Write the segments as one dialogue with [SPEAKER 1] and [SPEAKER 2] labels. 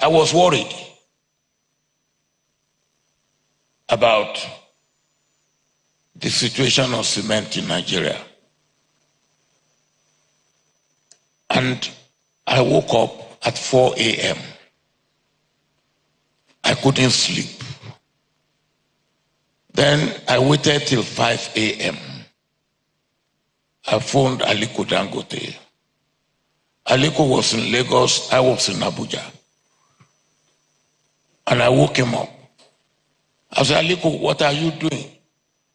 [SPEAKER 1] I was worried about the situation of cement in Nigeria. And I woke up at 4 a.m. I couldn't sleep. Then I waited till 5 a.m. I phoned Aliko Dangote. Aliko was in Lagos, I was in Abuja. And I woke him up. I said, Aliko, what are you doing?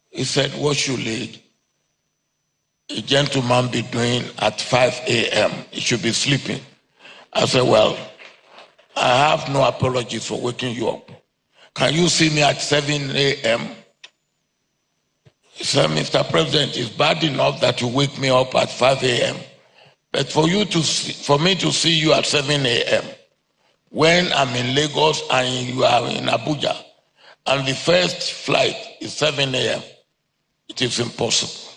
[SPEAKER 1] He said, what should a gentleman be doing at 5 a.m.? He should be sleeping. I said, well, I have no apologies for waking you up. Can you see me at 7 a.m.? He said, Mr. President, it's bad enough that you wake me up at 5 a.m. But for me to see you at 7 a.m. when I'm in Lagos and you are in Abuja, and the first flight is 7 a.m., it is impossible.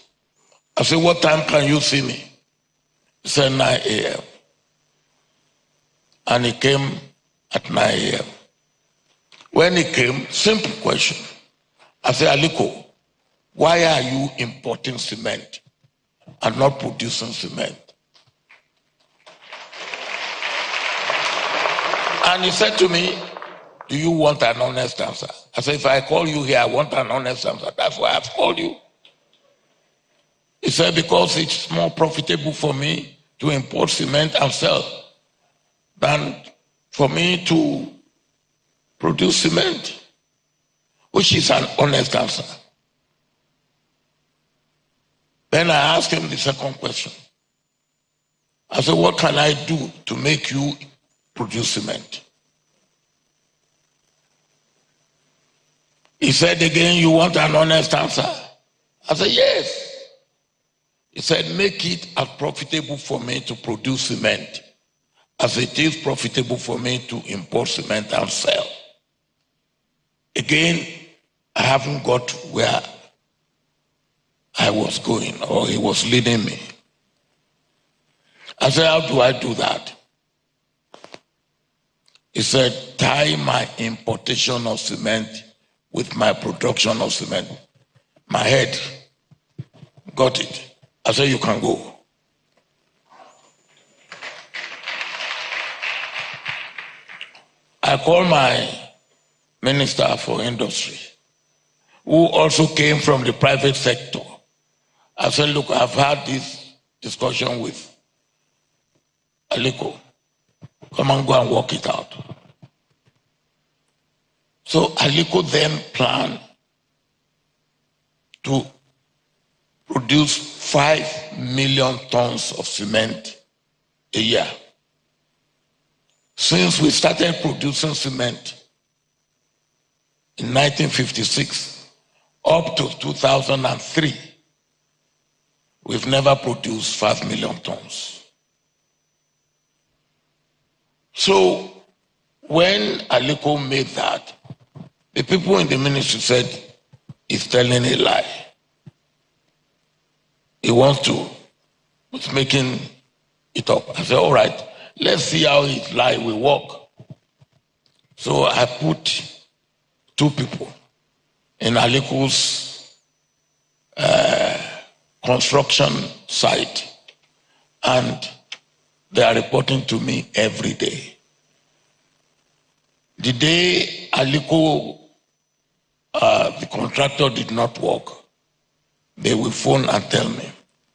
[SPEAKER 1] I said, what time can you see me? He said, 9 a.m. And he came at 9 a.m. When he came, simple question. I said, Aliko, why are you importing cement and not producing cement? And he said to me, do you want an honest answer? I said, if I call you here, I want an honest answer. That's why I've called you. He said, because it's more profitable for me to import cement and sell than for me to produce cement, which is an honest answer. Then I asked him the second question. I said, what can I do to make you produce cement? He said again, you want an honest answer? I said, yes. He said, make it as profitable for me to produce cement as it is profitable for me to import cement and sell. Again, I haven't got where I was going, or he was leading me. I said, how do I do that? He said, tie my importation of cement with my production of cement. My head got it. I said, you can go. I called my Minister for Industry, who also came from the private sector. I said, look, I've had this discussion with Aliko. Come and go and work it out. So Aliko then planned to produce 5 million tons of cement a year. Since we started producing cement in 1956 up to 2003, we've never produced 5 million tons. So when Aliko made that, the people in the ministry said, he's telling a lie. He wants to, he's making it up. I said, all right, let's see how his lie will work. So I put 2 people in Aliko's construction site, and they are reporting to me every day. The day Aliko, the contractor, did not work, they will phone and tell me.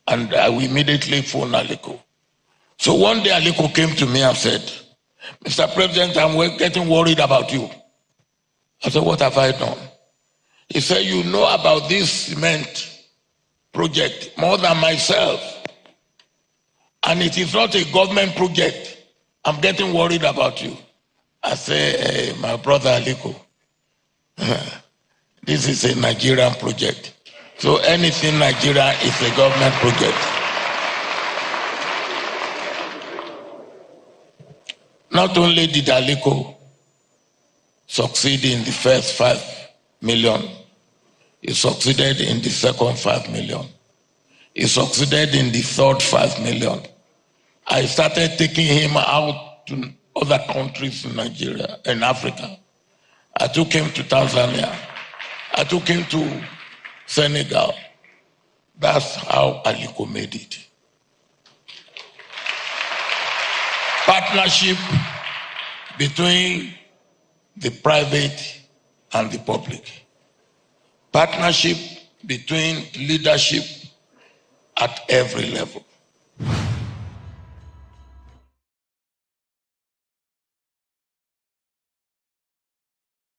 [SPEAKER 1] And I will immediately phone Aliko. So one day Aliko came to me and said, Mr. President, I'm getting worried about you. I said, what have I done? He said, you know about this cement project more than myself. And it is not a government project. I'm getting worried about you. I say, hey, my brother Aliko, this is a Nigerian project. So anything Nigeria is a government project. Not only did Aliko succeed in the first 5 million, he succeeded in the second 5 million. He succeeded in the third 5 million. I started taking him out to other countries in Nigeria, in Africa. I took him to Tanzania. I took him to Senegal. That's how Aliko made it. Partnership between the private and the public. Partnership between leadership at every level.